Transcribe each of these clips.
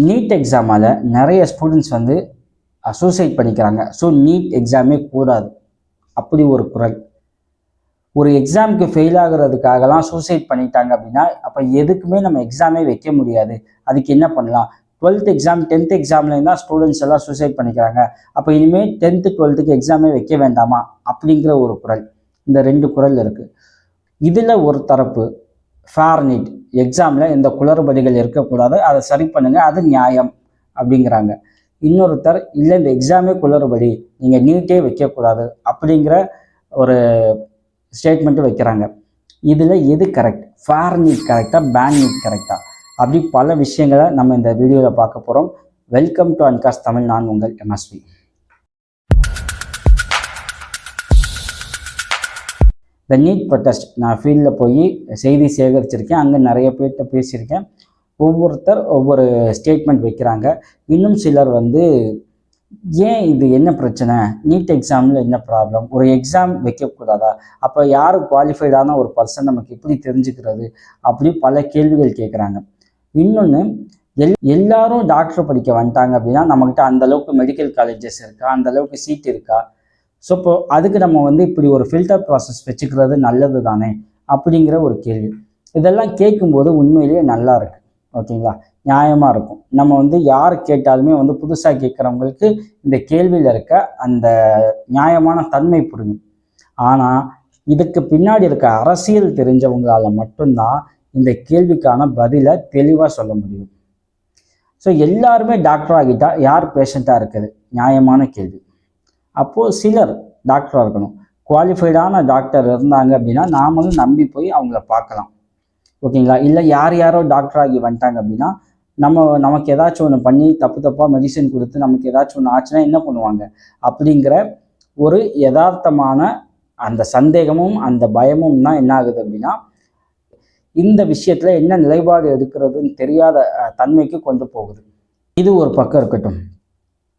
NEET எக்ஸாமால் நிறைய students வந்து suicide பண்ணிக்கிறாங்க. ஸோ நீட் எக்ஸாமே கூடாது அப்படி ஒரு குரல். ஒரு எக்ஸாமுக்கு ஃபெயில் ஆகுறதுக்காகலாம் சூசைட் பண்ணிட்டாங்க அப்படின்னா அப்போ எதுக்குமே நம்ம எக்ஸாமே வைக்க முடியாது. அதுக்கு என்ன பண்ணலாம்? 12th எக்ஸாம் 10th எக்ஸாம்லேயும் தான் ஸ்டூடெண்ட்ஸ் எல்லாம் சூசைட் பண்ணிக்கிறாங்க. அப்போ இனிமேல் 10th 12th எக்ஸாமே வைக்க வேண்டாமா அப்படிங்கிற ஒரு குரல். இந்த 2 குரல் இருக்குது. இதில் ஒரு தரப்பு ஃபேர் நீட் எக்ஸாமில் எந்த குளறுபடிகள் இருக்கக்கூடாது, அதை சரி பண்ணுங்க, அது நியாயம் அப்படிங்கிறாங்க. இன்னொருத்தர் இல்லை இந்த எக்ஸாமே குளறுபடி, நீங்கள் நீட்டே வைக்கக்கூடாது அப்படிங்கிற ஒரு ஸ்டேட்மெண்ட்டு வைக்கிறாங்க. இதில் எது கரெக்ட்? ஃபேர் நீட் கரெக்டாக, பேன் நீட் கரெக்டாக? அப்படி பல விஷயங்களை நம்ம இந்த வீடியோவில் பார்க்க போகிறோம். வெல்கம் டு அன்காஸ் தமிழ். நான் உங்கள் எம்எஸ்வி. இந்த நீட் ப்ரொட்டஸ்ட் நான் ஃபீல்டில் போய் செய்தி சேகரிச்சிருக்கேன். அங்கே நிறைய பேர்கிட்ட பேசியிருக்கேன். ஒவ்வொருத்தர் ஒவ்வொரு ஸ்டேட்மெண்ட் வைக்கிறாங்க. இன்னும் சிலர் வந்து ஏன் இது என்ன பிரச்சனை, நீட் எக்ஸாமில் என்ன ப்ராப்ளம், ஒரு எக்ஸாம் வைக்கக்கூடாதா, அப்போ யார் குவாலிஃபைடான ஒரு பர்சன் நமக்கு எப்படி தெரிஞ்சுக்கிறது, அப்படி பல கேள்விகள் கேட்குறாங்க. இன்னொன்று, எல்லாரும் டாக்டர் படிக்க வந்துட்டாங்க அப்படின்னா நம்மக்கிட்ட அந்தளவுக்கு மெடிக்கல் காலேஜஸ் இருக்கா, அந்தளவுக்கு சீட் இருக்கா? ஸோ இப்போ அதுக்கு நம்ம வந்து இப்படி ஒரு ஃபில்டர் ப்ராசஸ் வச்சுக்கிறது நல்லது தானே அப்படிங்கிற ஒரு கேள்வி. இதெல்லாம் கேட்கும்போது உண்மையிலேயே நல்லா இருக்கு, ஓகேங்களா, நியாயமாக இருக்கும். நம்ம வந்து யார் கேட்டாலுமே வந்து புதுசாக கேட்குறவங்களுக்கு இந்த கேள்வியில் இருக்க அந்த நியாயமான தன்மை புரியும். ஆனால் இதுக்கு பின்னாடி இருக்க அரசியல் தெரிஞ்சவங்களால மட்டும்தான் இந்த கேள்விக்கான பதிலை தெளிவாக சொல்ல முடியும். ஸோ எல்லாருமே டாக்டர் ஆகிட்டா யார் பேஷண்ட்டாக இருக்குது? நியாயமான கேள்வி. அப்போது சிலர் டாக்டராக இருக்கணும். குவாலிஃபைடான டாக்டர் இருந்தாங்க அப்படின்னா நாமளும் நம்பி போய் அவங்கள பார்க்கலாம், ஓகேங்களா. இல்லை யார் யாரோ டாக்டர் ஆகி வந்துட்டாங்க அப்படின்னா நமக்கு ஏதாச்சும் ஒன்று பண்ணி தப்பாக மெடிசன் கொடுத்து நமக்கு ஏதாச்சும் ஒன்று ஆச்சுன்னா என்ன பண்ணுவாங்க அப்படிங்கிற ஒரு யதார்த்தமான அந்த சந்தேகமும் அந்த பயமும் தான் என்ன ஆகுது அப்படின்னா இந்த விஷயத்தில் என்ன நிலைப்பாடு எடுக்கிறதுன்னு தெரியாத தன்மைக்கு கொண்டு போகுது. இது ஒரு பக்கம் இருக்கட்டும்.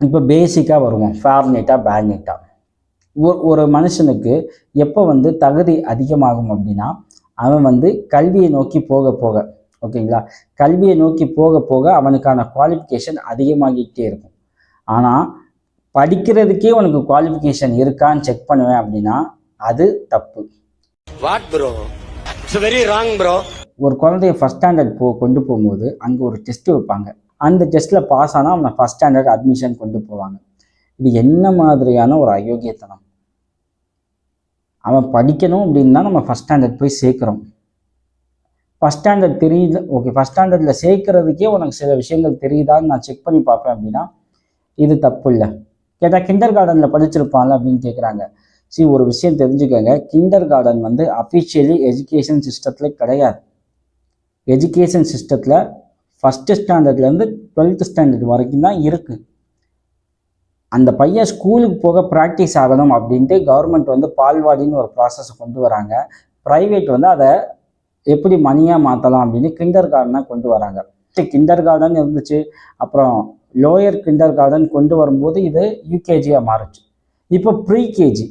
இப்போ பேசிக்காக வருவோம், ஃபேர் நீட்டா பேட் நீட்டா. ஒரு மனுஷனுக்கு எப்போ வந்து தகுதி அதிகமாகும் அப்படின்னா அவன் வந்து கல்வியை நோக்கி போக போக, ஓகேங்களா, கல்வியை நோக்கி போக போக அவனுக்கான குவாலிஃபிகேஷன் அதிகமாகிட்டே இருக்கும். ஆனால் படிக்கிறதுக்கே உனக்கு குவாலிஃபிகேஷன் இருக்கான்னு செக் பண்ணுவேன் அப்படின்னா அது தப்பு. What bro, it's very wrong bro. ஒரு குழந்தைய ஃபஸ்ட் ஸ்டாண்டர்ட் கொண்டு போகும்போது அங்கே ஒரு டெஸ்ட் வைப்பாங்க. அந்த டெஸ்ட்டில் பாஸ் ஆனால் அவனை ஃபஸ்ட் ஸ்டாண்டர்ட் அட்மிஷன் கொண்டு போவாங்க. இது என்ன மாதிரியான ஒரு அயோக்கியத்தனம்? அவன் படிக்கணும் அப்படின்னா நம்ம ஃபஸ்ட் ஸ்டாண்டர்ட் போய் சேர்க்குறோம். ஃபஸ்ட் ஸ்டாண்டர்ட் தெரியுது, ஓகே, ஃபஸ்ட் ஸ்டாண்டர்டில் சேர்க்கறதுக்கே உனக்கு சில விஷயங்கள் தெரியுதான்னு நான் செக் பண்ணி பார்ப்பேன் அப்படின்னா இது தப்பு இல்லை. கேட்டால் கிண்டர் கார்டனில் படிச்சிருப்பான்ல அப்படின்னு கேட்குறாங்க. ஒரு விஷயம் தெரிஞ்சுக்கோங்க, கிண்டர் கார்டன் வந்து அஃபிஷியலி எஜுகேஷன் சிஸ்டத்தில் கிடையாது. எஜுகேஷன் சிஸ்டத்தில் ஃபஸ்ட்டு ஸ்டாண்டர்ட்லேருந்து 12th ஸ்டாண்டர்ட் வரைக்கும் தான் இருக்குது. அந்த பையன் ஸ்கூலுக்கு போக ப்ராக்டிஸ் ஆகணும் அப்படின்ட்டு கவர்மெண்ட் வந்து பால்வாடின்னு ஒரு ப்ராசஸை கொண்டு வராங்க. ப்ரைவேட் வந்து அதை எப்படி மணியாக மாற்றலாம் அப்படின்னு கிண்டர் கார்டனாக கொண்டு வராங்க. கிண்டர் கார்டன் இருந்துச்சு, அப்புறம் லோயர் கிண்டர் கார்டன் கொண்டு வரும்போது இது யூகேஜியாக மாறுச்சு, இப்போ ப்ரீகேஜி.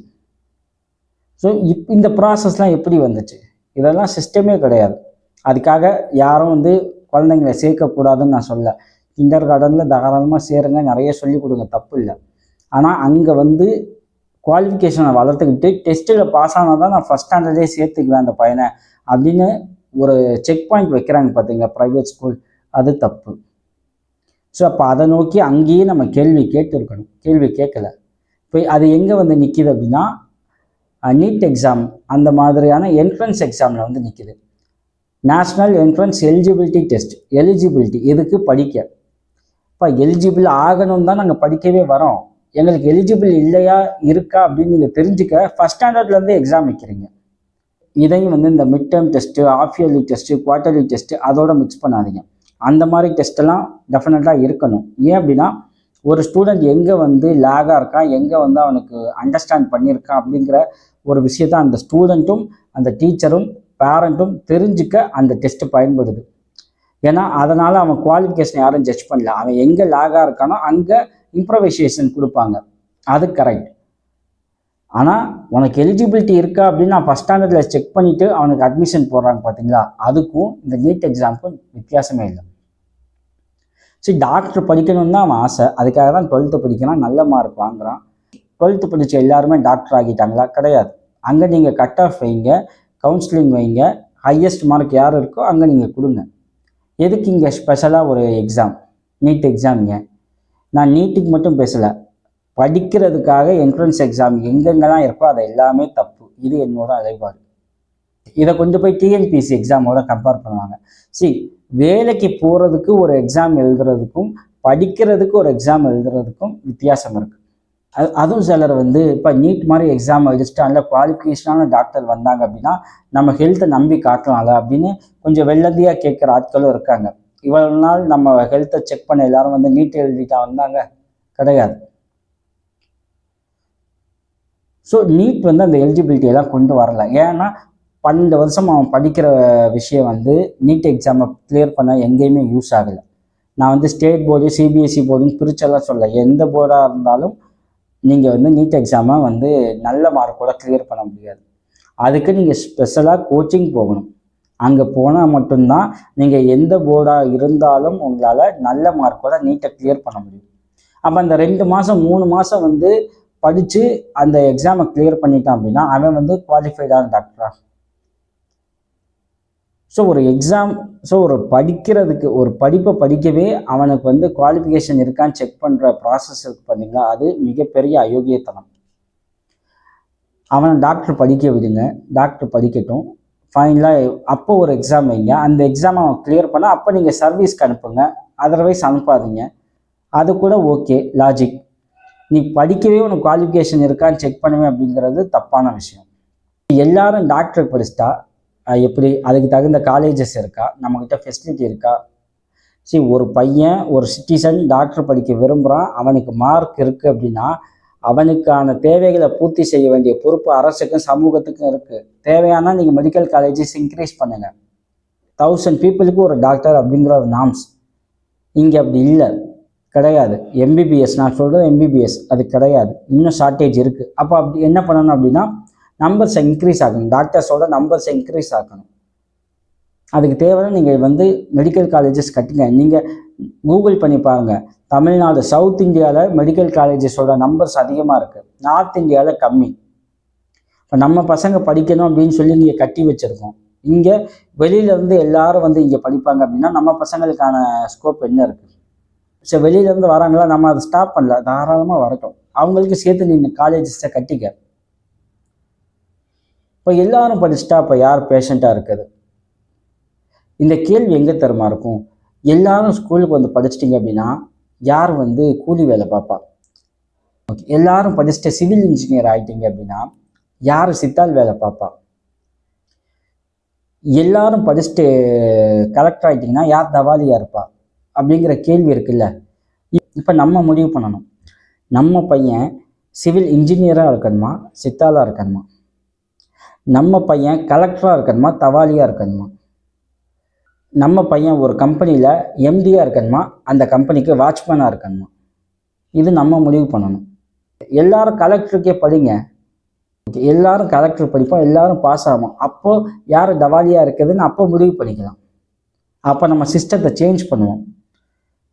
ஸோ இந்த ப்ராசஸ்லாம் எப்படி வந்துச்சு? இதெல்லாம் சிஸ்டமே கிடையாது. அதுக்காக யாரும் வந்து குழந்தைங்களை சேர்க்கக்கூடாதுன்னு நான் சொல்ல. கிண்டர் கார்டனில் தாராளமாக சேருங்க, நிறைய சொல்லிக் கொடுங்க, தப்பு இல்லை. ஆனால் அங்கே வந்து குவாலிஃபிகேஷனை வளர்த்துக்கிட்டு டெஸ்ட்டில் பாஸ் ஆனால் தான் நான் ஃபஸ்ட் ஸ்டாண்டர்டே சேர்த்துக்குவேன் அந்த பையனை அப்படின்னு ஒரு செக் பாயிண்ட் வைக்கிறாங்க பார்த்தீங்க ப்ரைவேட் ஸ்கூல், அது தப்பு. ஸோ அப்போ அதை நோக்கி அங்கேயே நம்ம கேள்வி கேட்டுருக்கணும். கேள்வி கேட்கல. இப்போ அது எங்கே வந்து நிற்கிது அப்படின்னா நீட் எக்ஸாம் அந்த மாதிரியான என்ட்ரன்ஸ் எக்ஸாமில் வந்து நிற்கிது. National entrance eligibility test. Eligibility எதுக்கு? படிக்க. இப்போ எலிஜிபிள் ஆகணும் தான் நாங்கள் படிக்கவே வரோம். எங்களுக்கு எலிஜிபிள் இல்லையா இருக்கா அப்படின்னு நீங்கள் தெரிஞ்சுக்க ஃபஸ்ட் ஸ்டாண்டர்ட்லேருந்து எக்ஸாம் வைக்கிறீங்க. இதையும் வந்து இந்த mid term test, half yearly test, quarterly test அதோட மிக்ஸ் பண்ணாதீங்க. அந்த மாதிரி டெஸ்ட்டெல்லாம் டெஃபினட்டாக இருக்கணும். ஏன் அப்படின்னா ஒரு ஸ்டூடெண்ட் எங்கே வந்து லேகாக இருக்கான், எங்கே வந்து அவனுக்கு அண்டர்ஸ்டாண்ட் பண்ணியிருக்கான் அப்படிங்கிற ஒரு விஷயத்த அந்த ஸ்டூடெண்ட்டும் அந்த டீச்சரும் பேரண்ட்டும் தெரிஞ்சுக்க அந்த டெஸ்ட்டு பயன்படுது. ஏன்னா அதனால் அவன் குவாலிஃபிகேஷன் யாரும் ஜட்ஜ் பண்ணல, அவன் எங்கே லேகாக இருக்கானோ அங்கே இம்ப்ரவைசேஷன் கொடுப்பாங்க, அது கரெக்ட். ஆனால் உனக்கு எலிஜிபிலிட்டி இருக்கா அப்படின்னு நான் ஃபஸ்ட் ஸ்டாண்டர்டில் செக் பண்ணிவிட்டு அவனுக்கு அட்மிஷன் போடுறாங்க பார்த்தீங்களா, அதுக்கும் இந்த நீட் எக்ஸாமுக்கும் வித்தியாசமே இல்லை. சரி, டாக்டர் படிக்கணும்னு தான் அவன் ஆசை, அதுக்காக தான் 12th படிக்கிறான், நல்ல மார்க் வாங்குறான். 12th படித்த எல்லாருமே டாக்டர் ஆகிட்டாங்களா? கிடையாது. அங்கே நீங்கள் கட் ஆஃப் வைங்க, கவுன்சிலிங் வைங்க, ஹையஸ்ட் மார்க் யார் இருக்கோ அங்கே நீங்கள் கொடுங்க. எதுக்கு இங்கே ஸ்பெஷலாக ஒரு எக்ஸாம், நீட் எக்ஸாமுங்க? நான் நீட்டுக்கு மட்டும் பேசலை, படிக்கிறதுக்காக என்ட்ரன்ஸ் எக்ஸாம் எங்கெங்கெல்லாம் இருக்கோ அது எல்லாமே தப்பு. இது என்னோட அலைபாடு. இதை கொண்டு போய் டிஎன்பிஎஸ்சி எக்ஸாமோட கம்பேர் பண்ணுவாங்க. சரி, வேலைக்கு போகிறதுக்கு ஒரு எக்ஸாம் எழுதுறதுக்கும் படிக்கிறதுக்கு ஒரு எக்ஸாம் எழுதுறதுக்கும் வித்தியாசம் இருக்குது. அதுவும் சிலர் இப்போ நீட் மாதிரி எக்ஸாம் எழுதிச்சுட்டு நல்ல குவாலிஃபிகேஷனான டாக்டர் வந்தாங்க அப்படின்னா நம்ம ஹெல்த்தை நம்பி காட்டலாம்ல அப்படின்னு கொஞ்சம் வெள்ளந்தியாக கேட்குற ஆட்களும் இருக்காங்க. இவ்வளவு நாள் நம்ம ஹெல்த்தை செக் பண்ண எல்லாரும் நீட் எழுதிட்டா வந்தாங்க? கிடையாது. ஸோ நீட் அந்த எலிஜிபிலிட்டியெல்லாம் கொண்டு வரல. ஏன்னா 12 வருஷம் அவன் படிக்கிற விஷயம் நீட் எக்ஸாமை கிளியர் பண்ண எங்கேயுமே யூஸ் ஆகலை. நான் ஸ்டேட் போர்டு சிபிஎஸ்சி போர்டுன்னு பிரிச்செல்லாம் சொல்ல, எந்த போர்டாக இருந்தாலும் நீங்கள் நீட் எக்ஸாமை நல்ல மார்க்கோட கிளியர் பண்ண முடியாது. அதுக்கு நீங்கள் ஸ்பெஷலாக கோச்சிங் போகணும். அங்கே போனால் மட்டும்தான் நீங்கள் எந்த போர்டாக இருந்தாலும் உங்களால் நல்ல மார்க்கோட நீட்டை கிளியர் பண்ண முடியும். அப்போ அந்த 2 மாதம் 3 மாதம் படித்து அந்த எக்ஸாமை கிளியர் பண்ணிட்டான் அப்படின்னா அவன் குவாலிஃபைடான டாக்டரா? ஸோ ஒரு எக்ஸாம், ஒரு படிக்கிறதுக்கு ஒரு படிப்பை படிக்கவே அவனுக்கு குவாலிஃபிகேஷன் இருக்கான்னு செக் பண்ணுற ப்ராசஸ் இருக்கு பார்த்தீங்களா, அது மிகப்பெரிய அயோக்கியத்தனம். அவனை டாக்டர் படிக்க விடுங்க, டாக்டர் படிக்கட்டும், ஃபைனலாக அப்போ ஒரு எக்ஸாம் வைங்க, அந்த எக்ஸாம் அவன் கிளியர் பண்ணால் அப்போ நீங்கள் சர்வீஸ்க்கு அனுப்புங்க, அதர்வைஸ் அனுப்பாதீங்க. அது கூட ஓகே, லாஜிக். நீ படிக்கவே உனக்கு குவாலிஃபிகேஷன் இருக்கான்னு செக் பண்ணுவேன் அப்படிங்கிறது தப்பான விஷயம். எல்லாரும் டாக்டர் படிச்சுட்டா எப்படி? அதுக்கு தகுந்த காலேஜஸ் இருக்கா? நம்மக்கிட்ட ஃபெசிலிட்டி இருக்கா? சரி, ஒரு பையன் ஒரு சிட்டிசன் டாக்டர் படிக்க விரும்புகிறான், அவனுக்கு மார்க் இருக்குது அப்படின்னா அவனுக்கான தேவைகளை பூர்த்தி செய்ய வேண்டிய பொறுப்பு அரசுக்கும் சமூகத்துக்கும் இருக்குது. தேவையானா நீங்கள் மெடிக்கல் காலேஜஸ் இன்க்ரீஸ் பண்ணுங்கள். 1000 பீப்புளுக்கு ஒரு டாக்டர் அப்படிங்கிற ஒரு நாம்ஸ். இங்கே அப்படி இல்லை, கிடையாது. எம்பிபிஎஸ், நான் சொல்கிறது எம்பிபிஎஸ், அது கிடையாது, இன்னும் ஷார்ட்டேஜ் இருக்குது. அப்போ அப்படி என்ன பண்ணணும் அப்படின்னா நம்பர்ஸை இன்க்ரீஸ் ஆகணும், டாக்டர்ஸோட நம்பர்ஸை இன்க்ரீஸ் ஆகணும். அதுக்கு தேவையான நீங்கள் மெடிக்கல் காலேஜஸ் கட்டுங்க. நீங்கள் கூகுள் பண்ணி பாருங்கள், தமிழ்நாடு சவுத் இந்தியாவில் மெடிக்கல் காலேஜஸோட நம்பர்ஸ் அதிகமாக இருக்குது, நார்த் இந்தியாவில் கம்மி. இப்போ நம்ம பசங்க படிக்கணும் அப்படின்னு சொல்லி நீங்கள் கட்டி வச்சுருக்கோம். இங்கே வெளியிலேருந்து எல்லாரும் இங்கே படிப்பாங்க அப்படின்னா நம்ம பசங்களுக்கான ஸ்கோப் என்ன இருக்குது? சரி, வெளியிலேருந்து வராங்களா, நம்ம அதை ஸ்டாப் பண்ணல, தாராளமாக வரட்டும், அவங்களுக்கு சேர்த்து நீங்கள் காலேஜஸை கட்டிக்க. இப்போ எல்லாரும் படிச்சுட்டா அப்போ யார் பேஷண்ட்டாக இருக்குது? இந்த கேள்வி எங்கே தருமா இருக்கும்? எல்லாரும் ஸ்கூலுக்கு படிச்சிட்டிங்க அப்படின்னா யார் கூலி வேலை பார்ப்பா? ஓகே, எல்லாரும் படிச்சுட்டு சிவில் இன்ஜினியர் ஆகிட்டீங்க அப்படின்னா யார் சித்தால் வேலை பார்ப்பா? எல்லாரும் படிச்சுட்டு கலெக்டர் ஆகிட்டிங்கன்னா யார் தவாலியாக இருப்பா? அப்படிங்கிற கேள்வி இருக்குல்ல. இப்போ நம்ம முடிவு பண்ணணும், நம்ம பையன் சிவில் இன்ஜினியராக இருக்கணுமா, சித்தாலாக இருக்கணுமா? நம்ம பையன் கலெக்டராக இருக்கணுமா, தவாலியாக இருக்கணுமா? நம்ம பையன் ஒரு கம்பெனியில் எம்டியாக இருக்கணுமா, அந்த கம்பெனிக்கு வாட்ச்மேனாக இருக்கணுமா? இது நம்ம முடிவு பண்ணணும். எல்லாரும் கலெக்டருக்கே படிங்க, எல்லாரும் கலெக்டர் படிப்போம், எல்லாரும் பாஸ் ஆகும், அப்போது யார் தவாலியாக இருக்குதுன்னு அப்போ முடிவு பண்ணிக்கலாம். அப்போ நம்ம சிஸ்டத்தை சேஞ்ச் பண்ணுவோம்.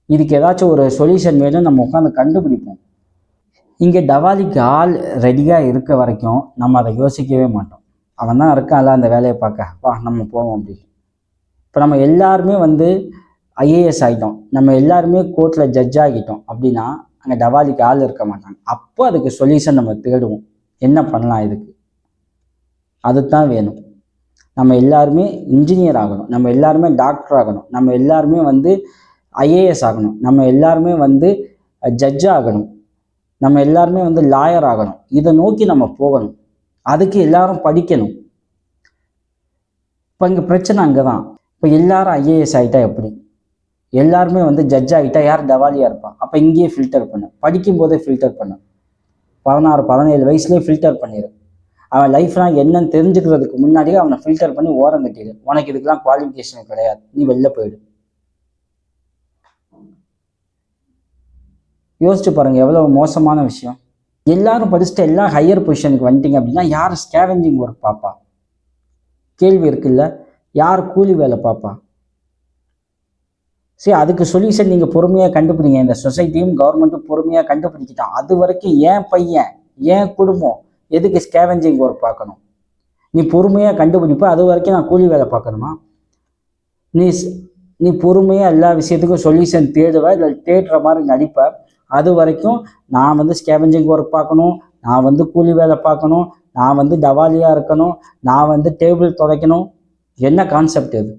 இதுக்கு ஏதாச்சும் ஒரு சொல்யூஷன் வேணும், நம்ம உட்காந்து கண்டுபிடிப்போம். இங்கே டவாலிக்கு ஆள் ரெடியாக இருக்க வரைக்கும் நம்ம அதை யோசிக்கவே மாட்டோம். அவன் தான் இருக்கான்ல அந்த வேலையை பார்க்க, வா நம்ம போவோம் அப்படின்னு. இப்போ நம்ம எல்லாருமே ஐஏஎஸ் ஆகிட்டோம், நம்ம எல்லாருமே கோர்ட்டில் ஜட்ஜ் ஆகிட்டோம் அப்படின்னா அங்கே டவாலிக்கு ஆள் இருக்க மாட்டாங்க. அப்போ அதுக்கு சொல்யூஷன் நம்ம தேடுவோம், என்ன பண்ணலாம் இதுக்கு, அதுதான் வேணும். நம்ம எல்லாருமே இன்ஜினியர் ஆகணும், நம்ம எல்லாருமே டாக்டர் ஆகணும், நம்ம எல்லாருமே ஐஏஎஸ் ஆகணும், நம்ம எல்லாருமே ஜட்ஜ் ஆகணும், நம்ம எல்லாருமே லாயர் ஆகணும். இதை நோக்கி நம்ம போகணும். அதுக்கு எல்லாரும் படிக்கணும். இப்போ இங்கே பிரச்சனை அங்கே தான். இப்போ எல்லாரும் ஐஏஎஸ் ஆகிட்டா எப்படி? எல்லாருமே ஜட்ஜ் ஆகிட்டா யார் டவாலியாக இருப்பான்? அப்போ இங்கேயே ஃபில்டர் பண்ணு, படிக்கும்போதே ஃபில்டர் பண்ணு. 16 17 வயசுலேயே ஃபில்டர் பண்ணிடு. அவன் லைஃப்லாம் என்னன்னு தெரிஞ்சுக்கிறதுக்கு முன்னாடியே அவனை ஃபில்டர் பண்ணி ஓரம் கட்டிடு. உனக்கு இதுக்கெல்லாம் குவாலிஃபிகேஷன் கிடையாது, நீ வெளில போயிடு. யோசிச்சு பாருங்க, எவ்வளவு மோசமான விஷயம். எல்லாரும் படிச்சுட்டு எல்லாம் ஹையர் பொசிஷனுக்கு வந்துட்டீங்க அப்படின்னா யார் ஸ்கேவெஞ்சிங் ஒர்க் பார்ப்பா? கேள்வி இருக்குல்ல, யார் கூலி வேலை பார்ப்பா? சரி, அதுக்கு சொல்யூஷன் நீங்கள் பொறுமையாக கண்டுபிடிங்க. இந்த சொசைட்டியும் கவர்மெண்ட்டும் பொறுமையாக கண்டுபிடிக்கிட்டான். அது வரைக்கும் ஏன் பையன் ஏன் குடும்பம் எதுக்கு ஸ்கேவெஞ்சிங் ஒர்க் பார்க்கணும்? நீ பொறுமையாக கண்டுபிடிப்ப, அது வரைக்கும் நான் கூலி வேலை பார்க்கணுமா? நீ நீ பொறுமையாக எல்லா விஷயத்துக்கும் சொல்யூஷன் தேடுவ, இல்லை தேடுற மாதிரி நடிப்ப. அது வரைக்கும் நான் வந்து ஸ்கேவெஞ்சிங் ஒர்க் பார்க்கணும், நான் வந்து கூலி வேலை பார்க்கணும், நான் வந்து டவாலியாக இருக்கணும், நான் வந்து டேபிள் துடைக்கணும். என்ன கான்செப்ட் இது?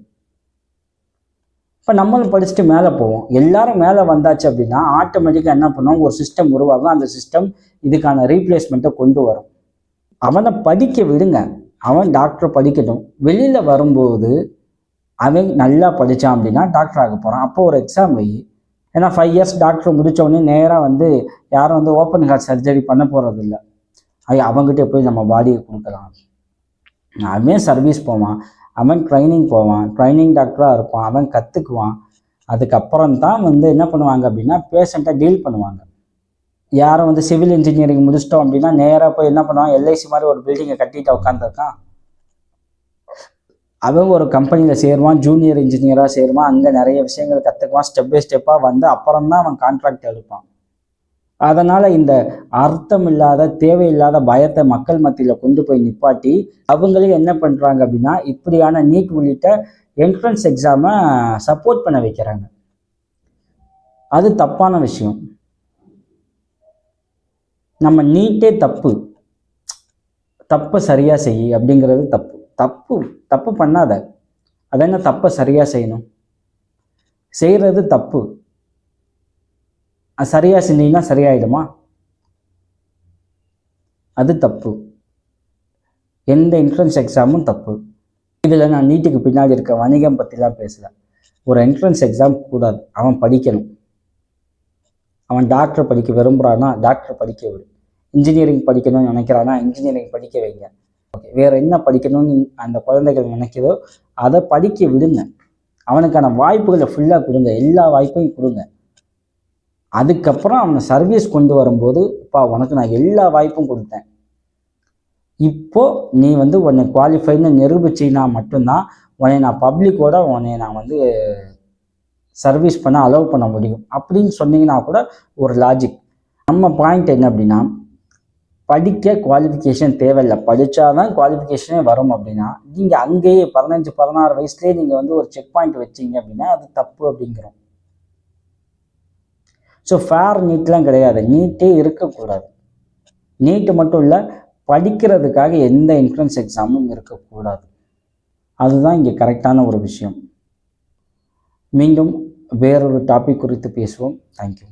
இப்போ நம்மளும் படிச்சுட்டு மேலே போவோம். எல்லாரும் மேலே வந்தாச்சு அப்படின்னா ஆட்டோமேட்டிக்காக என்ன பண்ணுவோம், ஒரு சிஸ்டம் உருவாகும். அந்த சிஸ்டம் இதுக்கான ரீப்ளேஸ்மெண்ட்டை கொண்டு வரும். அவனை படிக்க விடுங்க, அவன் டாக்டர் படிக்கட்டும். வெளியில் வரும்போது அவன் நல்லா படித்தான் அப்படின்னா டாக்டர் ஆக போகிறான். அப்போ ஒரு எக்ஸாம் வை. ஏன்னா 5 இயர்ஸ் டாக்டர் முடித்தோடனே நேராக வந்து யாரும் வந்து ஓப்பன் ஹார்ட் சர்ஜரி பண்ண போகிறது இல்லை. அவங்ககிட்ட போய் நம்ம பாடியை கொடுக்கலாம். அவன் சர்வீஸ் போவான், அவன் ட்ரைனிங் போவான், ட்ரைனிங் டாக்டராக இருப்பான், அவன் கற்றுக்குவான். அதுக்கப்புறம் தான் வந்து என்ன பண்ணுவாங்க அப்படின்னா பேஷண்ட்டை டீல் பண்ணுவாங்க. யாரும் வந்து சிவில் இன்ஜினியரிங் முடிச்சிட்டோம் அப்படின்னா நேராக போய் என்ன பண்ணுவான், எல்ஐசி மாதிரி ஒரு பில்டிங்கை கட்டிட்டு உட்காந்துருக்கான். அவன் ஒரு கம்பெனியில் சேருவான், ஜூனியர் இன்ஜினியராக சேருவான், அங்கே நிறைய விஷயங்கள் கற்றுக்குவான். ஸ்டெப் பை ஸ்டெப்பாக வந்து அப்புறம் தான் அவன் கான்ட்ராக்ட் எடுப்பான். அதனால் இந்த அர்த்தம் இல்லாத தேவையில்லாத பயத்தை மக்கள் மத்தியில் கொண்டு போய் நிப்பாட்டி அவங்களே என்ன பண்ணுறாங்க அப்படின்னா இப்படியான நீட் உள்ளிட்ட என்ட்ரன்ஸ் எக்ஸாமை சப்போர்ட் பண்ண வைக்கிறாங்க. அது தப்பான விஷயம். நம்ம நீட்டே தப்பை சரியாக செய் அப்படிங்கிறது தப்பு பண்ணாத. அது என்ன தப்பை சரியாக செய்யணும்? செய்கிறது தப்பு, சரியாக செஞ்சீங்கன்னா சரியாயிடுமா? அது தப்பு. எந்த என்ட்ரன்ஸ் எக்ஸாமும் தப்பு. இதில் நான் நீட்டுக்கு பின்னாடி இருக்க வணிகம் பற்றிலாம் பேசல. ஒரு என்ட்ரன்ஸ் எக்ஸாம் கூடாது. அவன் படிக்கணும். அவன் டாக்டர் படிக்க விரும்புகிறான்னா டாக்டர் படிக்க விடு. இன்ஜினியரிங் படிக்கணும்னு நினைக்கிறானா இன்ஜினியரிங் படிக்க வைங்க. ஓகே, வேறு என்ன படிக்கணும்னு அந்த குழந்தைகள் நினைக்கிறதோ அதை படிக்க விடுங்க. அவனுக்கான வாய்ப்புகளை ஃபுல்லாக கொடுங்க, எல்லா வாய்ப்பையும் கொடுங்க. அதுக்கப்புறம் அவனை சர்வீஸ் கொண்டு வரும்போது உனக்கு நான் எல்லா வாய்ப்பும் கொடுத்தேன், இப்போ நீ வந்து உன்னை குவாலிஃபைன்னு நிரூபிச்சின்னா மட்டும்தான் உன்னை நான் பப்ளிக்கோட உன்னை நான் வந்து சர்வீஸ் பண்ண அலோவ் பண்ண முடியும் அப்படின்னு சொன்னீங்கன்னா கூட ஒரு லாஜிக். நம்ம பாயிண்ட் என்ன அப்படின்னா படிக்க குவாலிஃபிகேஷன் தேவையில்லை, படித்தாதான் குவாலிஃபிகேஷனே வரும் அப்படின்னா நீங்கள் அங்கேயே 15-16 வயசுலேயே நீங்கள் வந்து ஒரு செக் பாயிண்ட் வச்சிங்க அப்படின்னா அது தப்பு அப்படிங்கிறோம். ஸோ ஃபேர் நீட்லாம் கிடையாது, நீட்டே இருக்கக்கூடாது. நீட்டு மட்டும் இல்லை, படிக்கிறதுக்காக எந்த என்ட்ரன்ஸ் எக்ஸாமும் இருக்கக்கூடாது. அதுதான் இங்கே கரெக்டான ஒரு விஷயம். மீண்டும் வேறொரு டாபிக் குறித்து பேசுவோம். தேங்க்யூ.